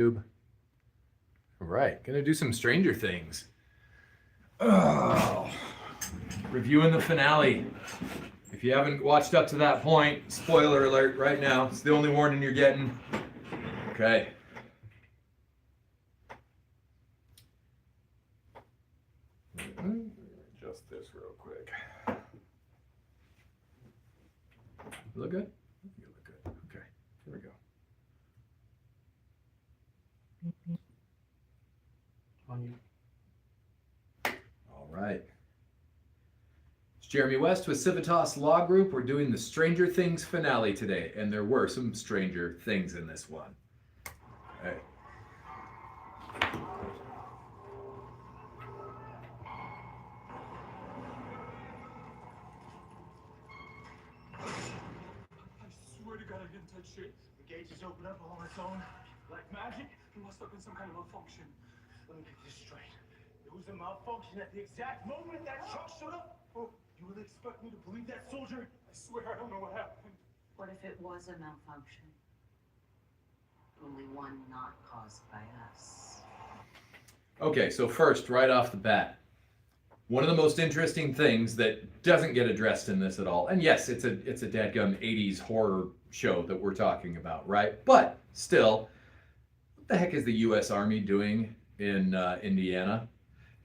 All right, gonna do some Stranger Things. Oh, reviewing the finale. If you haven't watched up to that point, spoiler alert right now. It's the only warning you're getting. Okay. Adjust this real quick. Look good? You look good. Okay, here we go. On you. All right. It's Jeremy West with Civitas Law Group. We're doing the Stranger Things finale today, and there were some stranger things in this one. Okay. I swear to God, I didn't touch shit. The gate just opened up all on its own. Like magic, it must have been some kind of malfunction. Let me get this straight. It was a malfunction at the exact moment that truck showed up? Oh, you really expect me to believe that, soldier? I swear I don't know what happened. What if it was a malfunction? Only one not caused by us. Okay, so first, right off the bat, one of the most interesting things that doesn't get addressed in this at all, and yes, it's a dadgum 80s horror show that we're talking about, right? But still, what the heck is the U.S. Army doing in Indiana?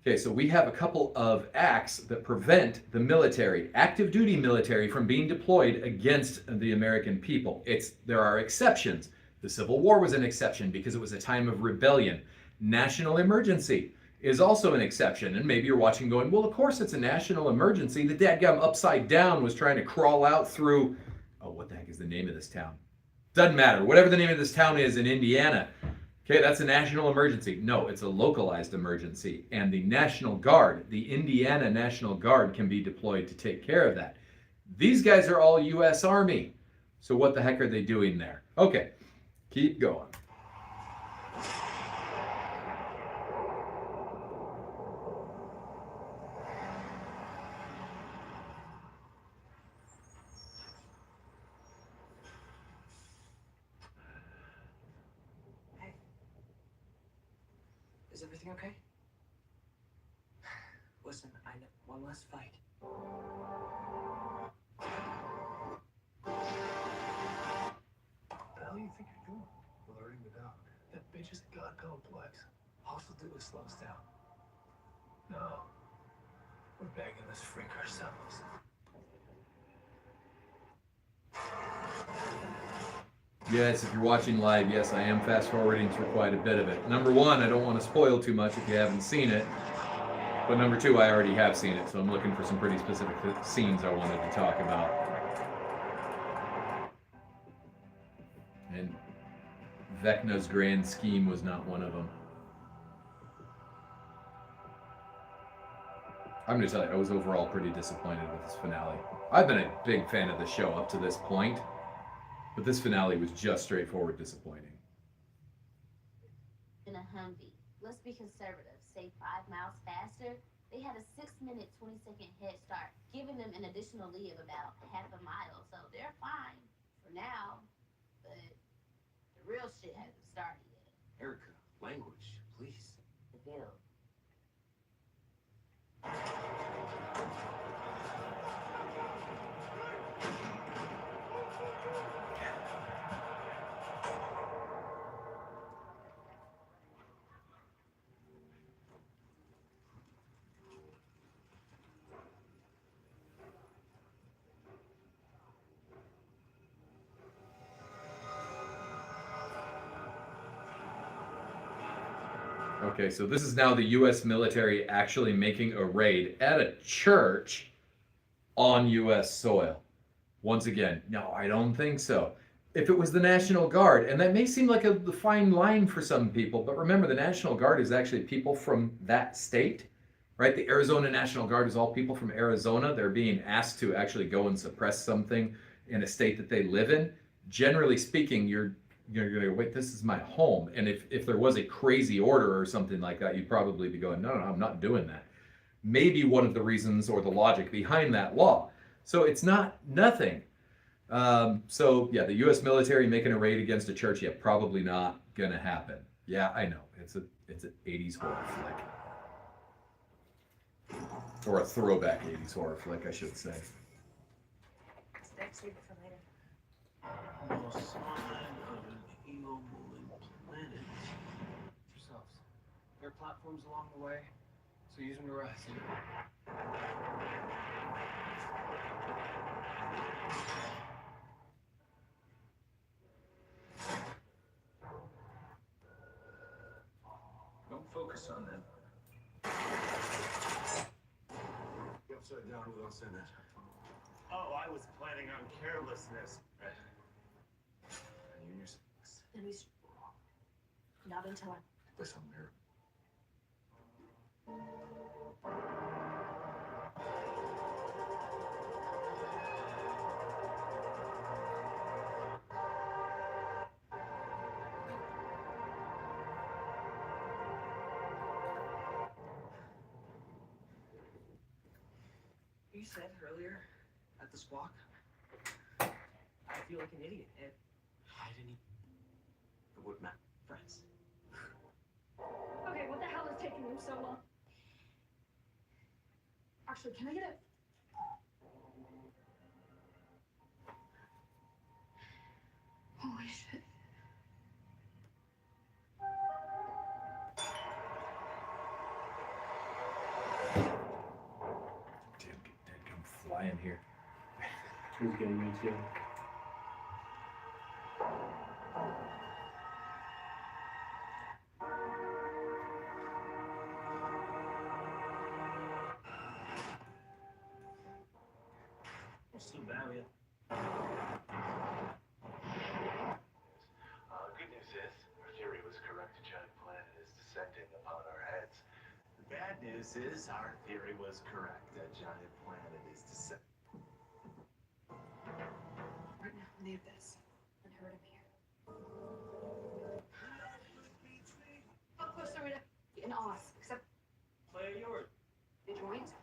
Okay, so we have a couple of acts that prevent the military, active duty military, from being deployed against the American people. There are exceptions. The Civil War was an exception because it was a time of rebellion. National emergency is also an exception. And maybe you're watching going, well, of course it's a national emergency. The dadgum Upside Down was trying to crawl out through, oh, what the heck is the name of this town? Doesn't matter. Whatever the name of this town is in Indiana. Okay, that's a national emergency. No, it's a localized emergency. And the National Guard, the Indiana National Guard, can be deployed to take care of that. These guys are all U.S. Army. So what the heck are they doing there? Okay, keep going. Is everything okay? Listen, I know one last fight. What the hell do you think you're doing? Blurring it out. That bitch is a god complex. All she'll do is slow us down. No. We're bagging this freak ourselves. Yes, if you're watching live, yes, I am fast forwarding through quite a bit of it. Number one, I don't want to spoil too much if you haven't seen it. But number two, I already have seen it, so I'm looking for some pretty specific scenes I wanted to talk about. And Vecna's grand scheme was not one of them. I'm going to tell you, I was overall pretty disappointed with this finale. I've been a big fan of the show up to this point, but this finale was just straightforward disappointing. In a Humvee. Let's be conservative. Say 5 miles faster. They had a 6-minute, 20-second head start, giving them an additional lead of about half a mile. So they're fine for now, but the real shit hasn't started yet. Erica, language, please. The build. Okay, so this is now the U.S. military actually making a raid at a church on U.S. soil. Once again, no, I don't think so. If it was the National Guard, and that may seem like a fine line for some people, but remember, the National Guard is actually people from that state, right? The Arizona National Guard is all people from Arizona. They're being asked to actually go and suppress something in a state that they live in. Generally speaking, you're going to go, wait, this is my home. And if there was a crazy order or something like that, you'd probably be going, no, I'm not doing that. Maybe one of the reasons or the logic behind that law. So it's not nothing. So yeah, the U.S. military making a raid against a church, yeah, probably not going to happen. Yeah, I know. It's an 80s horror flick. Or a throwback 80s horror flick, I should say. Stay safe for later. No sign of an emo-moving planet. Yourselves. There are platforms along the way, so use them to rest. Don't focus on them. Get upside down without saying that. Oh, I was planning on carelessness. And you use Then we not until I. this on here. You said earlier at the squawk, I feel like an idiot. And I didn't. It would matter. friends. Okay, what the hell is taking them so long? Actually, can I get it? Holy shit. Dead come flying here. Who's getting me too? What's so bad with you? Good news is, our theory was correct. A giant planet is descending upon our heads. The bad news is our theory was correct. A giant planet is descending. Right now, I need this. And hurt him here. How close are we to an Oz? Except Play yours. the joint?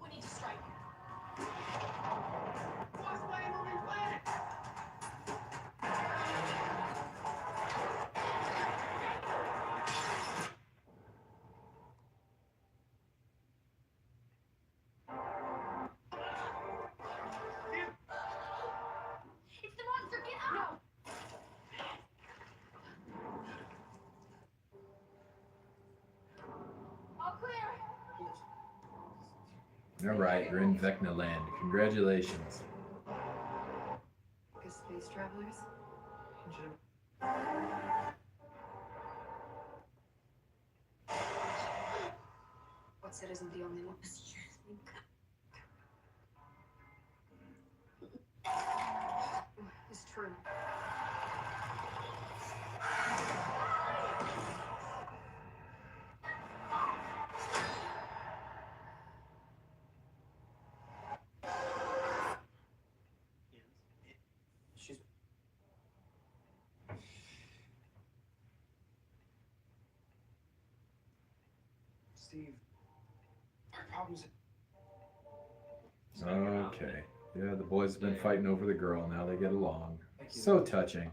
We need to strike. What's my moving planet? It's the monster! Get out! All clear! All right, you're in Vecna land. Congratulations. Guess space travelers? What's it isn't the only one. It's true. She's. Steve, our problem's. Okay. Yeah, the boys have been fighting over the girl. Now they get along. Thank you. So touching.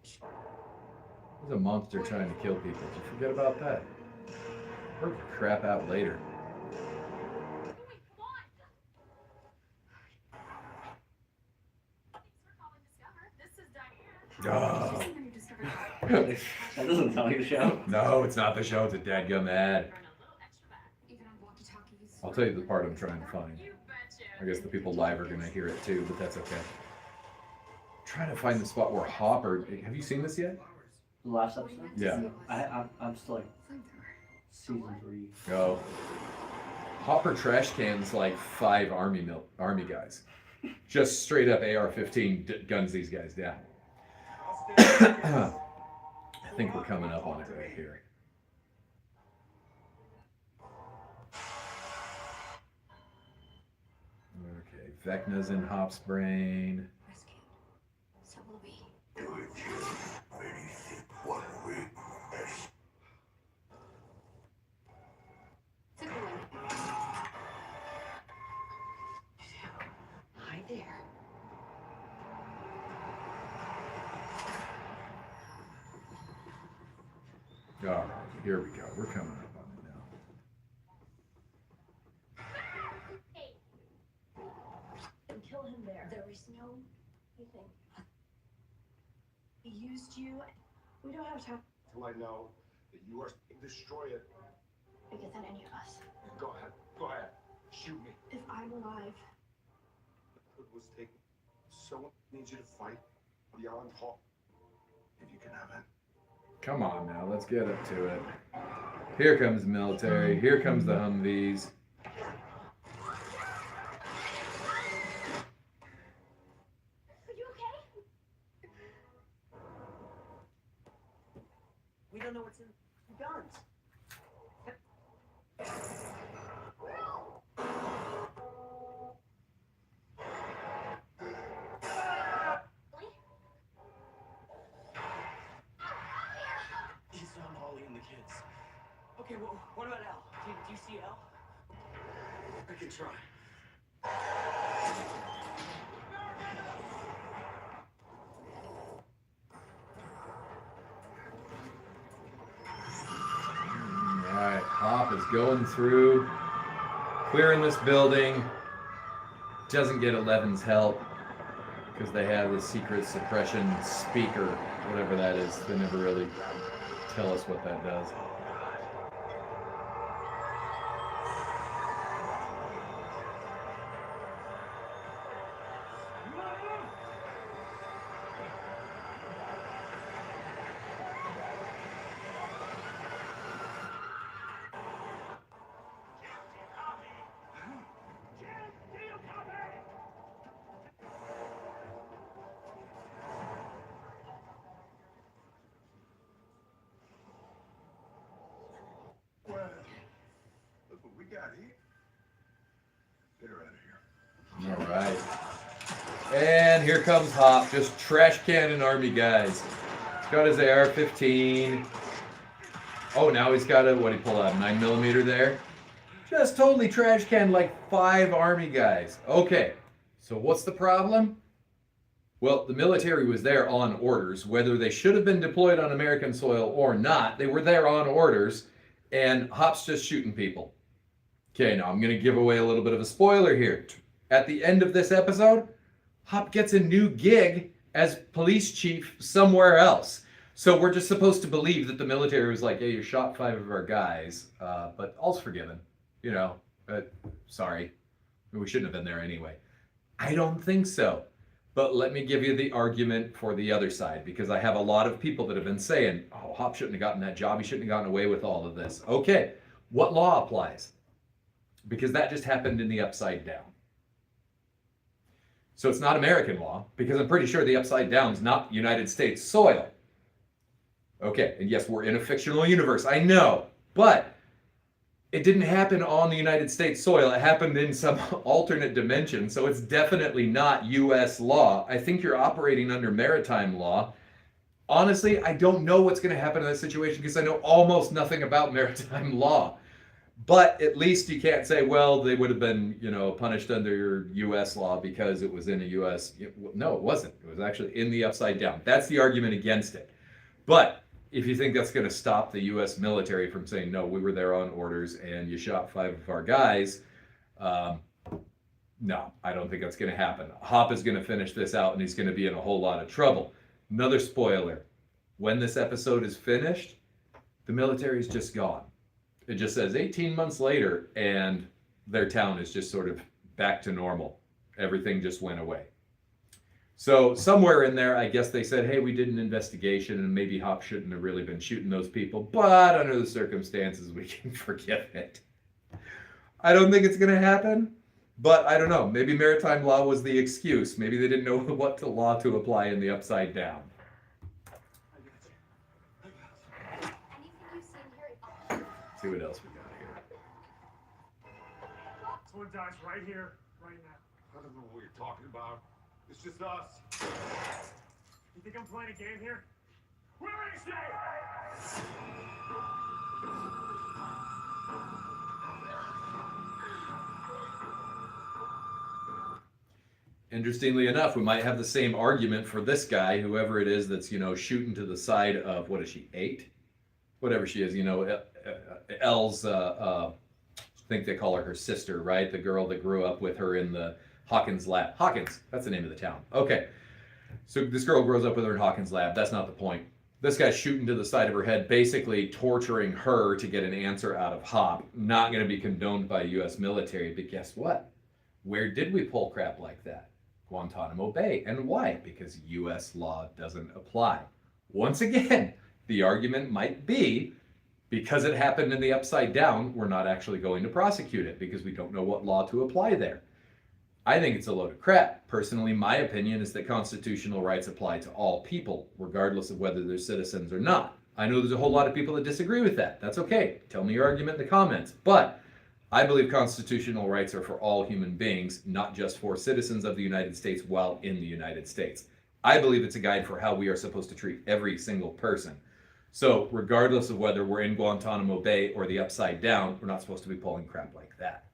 There's a monster trying to kill people. Did you forget about that? Work your crap out later. Wait, come on! Thanks for calling Discover. This is Diane. Oh. Have you discovered That doesn't sound like a show. No, it's not the show. It's a dadgum ad. even on walkie-talkies? I'll tell you the part I'm trying to find. I guess the people live are going to hear it too, but that's okay. Trying to find the spot where Hopper. Have you seen this yet? The last episode? Yeah. I'm still like season 3. No. Hopper trash cans like 5 army guys. Just straight up AR-15 guns these guys down. I think we're coming up on it right here. Okay, Vecna's in Hop's brain. Rescued. So will we. All right, here we go. We're coming up on it now. And kill him there. There is no anything. He used you. We don't have time Till I know that you are destroy it. bigger than any of us. Go ahead. Go ahead. Shoot me. If I'm alive, Hood was taken. Someone needs you to fight beyond hope. If you can have it. Come on now, let's get up to it. Here comes the military. Here comes the Humvees. Are you okay? We don't know what's in the guns. He's on Holly and the kids. Okay, well, what about Al? Do you see Al? I can try. All right, Hop is going through, clearing this building. Doesn't get Eleven's help because they have the secret suppression speaker, whatever that is. They never really tell us what that does. Well, look what we got here. Get her out of here. All right. And here comes Hop, just trash cannon army guys. He's got his AR-15. Oh, now he's got a, what did he pull out, 9mm there? Just totally trash can like 5 army guys. Okay, so what's the problem? Well, the military was there on orders. Whether they should have been deployed on American soil or not, they were there on orders, and Hop's just shooting people. Okay, now I'm going to give away a little bit of a spoiler here. At the end of this episode, Hop gets a new gig as police chief somewhere else. So we're just supposed to believe that the military was like, hey, you shot 5 of our guys, but all's forgiven. You know, sorry. We shouldn't have been there anyway. I don't think so. But let me give you the argument for the other side, because I have a lot of people that have been saying, oh, Hop shouldn't have gotten that job. He shouldn't have gotten away with all of this. Okay, what law applies? Because that just happened in the Upside Down. So it's not American law, because I'm pretty sure the Upside Down's not United States soil. Okay, and yes, we're in a fictional universe, I know, but it didn't happen on the United States soil. It happened in some alternate dimension, so it's definitely not U.S. law. I think you're operating under maritime law. Honestly, I don't know what's going to happen in that situation because I know almost nothing about maritime law. But at least you can't say, well, they would have been, you know, punished under U.S. law because it was in a U.S. No, it wasn't. It was actually in the Upside Down. That's the argument against it. But if you think that's going to stop the U.S. military from saying, no, we were there on orders and you shot 5 of our guys, no, I don't think that's going to happen. Hop is going to finish this out and he's going to be in a whole lot of trouble. Another spoiler. When this episode is finished, the military is just gone. It just says 18 months later and their town is just sort of back to normal. Everything just went away. So somewhere in there, I guess they said, hey, we did an investigation and maybe Hop shouldn't have really been shooting those people, but under the circumstances, we can forgive it. I don't think it's going to happen, but I don't know. Maybe maritime law was the excuse. Maybe they didn't know what law to apply in the Upside Down. Anything you see here, Let's see what else we got here. Someone dies right here, right now. I don't know what you're talking about. It's just us. You think I'm playing a game here? Where is he? Interestingly enough, we might have the same argument for this guy, whoever it is that's, you know, shooting to the side of, what is she, 8? whatever she is, you know, Elle's, I think they call her sister, right? The girl that grew up with her in the Hawkins lab. Hawkins, that's the name of the town. Okay. So this girl grows up with her in Hawkins lab. That's not the point. This guy's shooting to the side of her head, basically torturing her to get an answer out of Hop. Not going to be condoned by U.S. military, but guess what? Where did we pull crap like that? Guantanamo Bay. And why? Because U.S. law doesn't apply. Once again, the argument might be because it happened in the Upside Down, we're not actually going to prosecute it because we don't know what law to apply there. I think it's a load of crap. Personally, my opinion is that constitutional rights apply to all people, regardless of whether they're citizens or not. I know there's a whole lot of people that disagree with that. That's okay. Tell me your argument in the comments. But I believe constitutional rights are for all human beings, not just for citizens of the United States while in the United States. I believe it's a guide for how we are supposed to treat every single person. So regardless of whether we're in Guantanamo Bay or the Upside Down, we're not supposed to be pulling crap like that.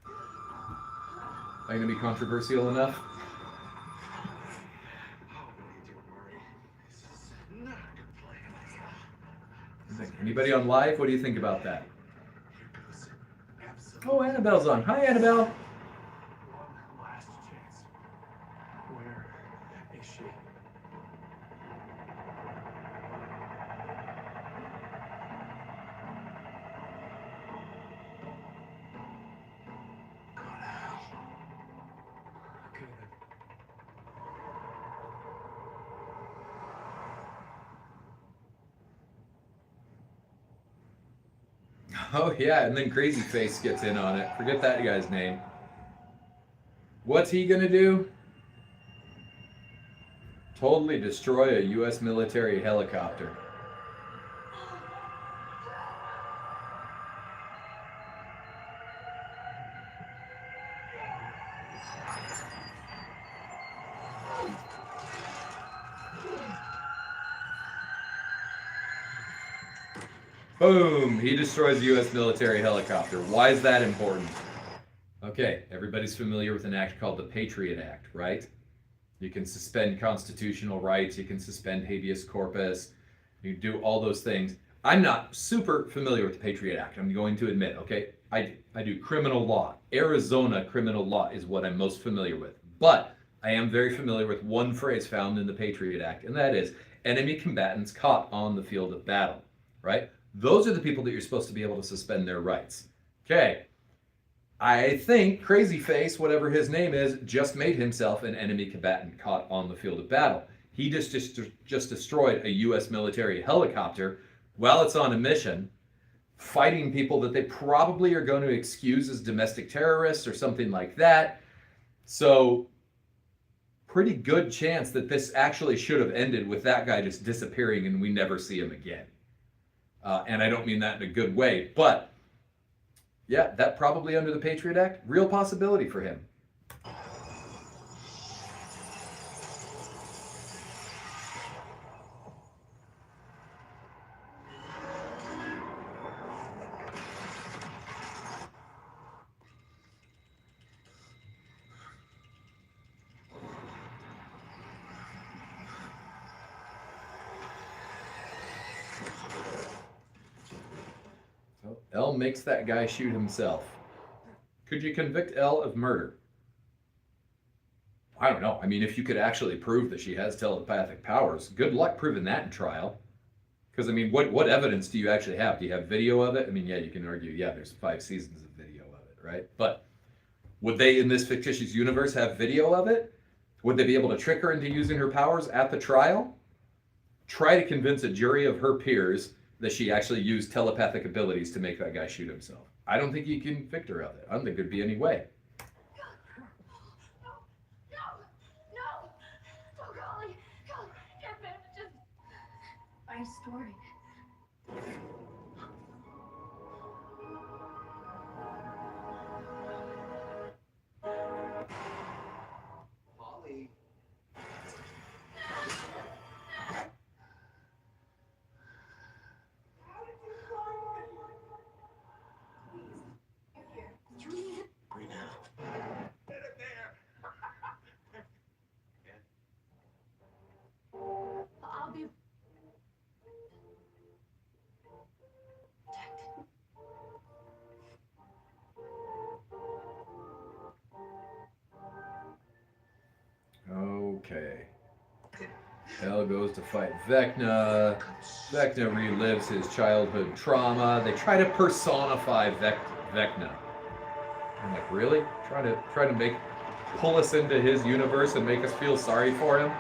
Am I going to be controversial enough? Anybody on live? What do you think about that? Oh, Annabelle's on. Hi, Annabelle. One last chance. Where is she? Okay then. Oh, yeah, and then Crazy Face gets in on it. Forget that guy's name. What's he gonna do? Totally destroy a U.S. military helicopter. Boom! He destroys a U.S. military helicopter. Why is that important? Okay, everybody's familiar with an act called the Patriot Act, right? You can suspend constitutional rights, you can suspend habeas corpus, you do all those things. I'm not super familiar with the Patriot Act, I'm going to admit, okay? I do criminal law. Arizona criminal law is what I'm most familiar with. But I am very familiar with one phrase found in the Patriot Act, and that is enemy combatants caught on the field of battle, right? Those are the people that you're supposed to be able to suspend their rights. Okay. I think Crazy Face, whatever his name is, just made himself an enemy combatant caught on the field of battle. He just destroyed a U.S. military helicopter while it's on a mission, fighting people that they probably are going to excuse as domestic terrorists or something like that. So, pretty good chance that this actually should have ended with that guy just disappearing and we never see him again. And I don't mean that in a good way, but yeah, that probably under the Patriot Act, real possibility for him. So Elle makes that guy shoot himself. Could you convict Elle of murder? I don't know. I mean, if you could actually prove that she has telepathic powers, good luck proving that in trial. Because, I mean, what evidence do you actually have? Do you have video of it? I mean, yeah, you can argue, yeah, there's 5 seasons of video of it, right? But would they, in this fictitious universe, have video of it? Would they be able to trick her into using her powers at the trial? Try to convince a jury of her peers that she actually used telepathic abilities to make that guy shoot himself. I don't think you can convict her of it. I don't think there'd be any way. No! Don't call me! Get bandages! My story. Polly. Right now. Get it there! I'll be... Okay. Hell goes to fight Vecna. Vecna relives his childhood trauma. They try to personify Vecna. I'm like, really? Try to pull us into his universe and make us feel sorry for him?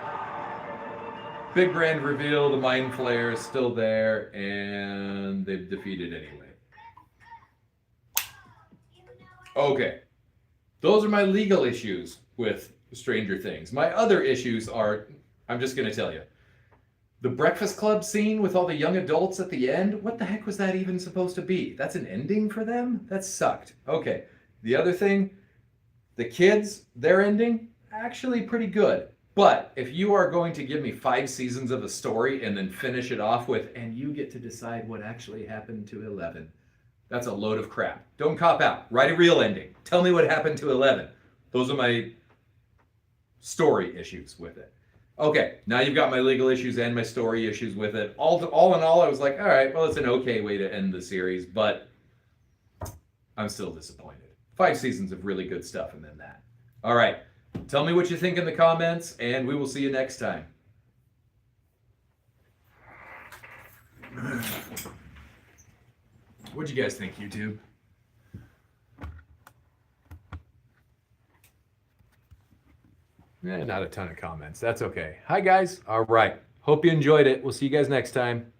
Big grand reveal, the Mind Flayer is still there, and they've defeated anyway. Okay. Those are my legal issues with Stranger Things. My other issues are, I'm just going to tell you. The Breakfast Club scene with all the young adults at the end, what the heck was that even supposed to be? That's an ending for them? That sucked. Okay. The other thing, the kids, their ending, actually pretty good. But if you are going to give me 5 seasons of a story and then finish it off with, and you get to decide what actually happened to 11, that's a load of crap. Don't cop out. Write a real ending. Tell me what happened to 11. Those are my story issues with it. Okay, now you've got my legal issues and my story issues with it. All in all, I was like, all right, well, it's an okay way to end the series, but I'm still disappointed. 5 seasons of really good stuff and then that. All right. Tell me what you think in the comments, and we will see you next time. What'd you guys think, YouTube? Not a ton of comments. That's okay. Hi, guys. All right. Hope you enjoyed it. We'll see you guys next time.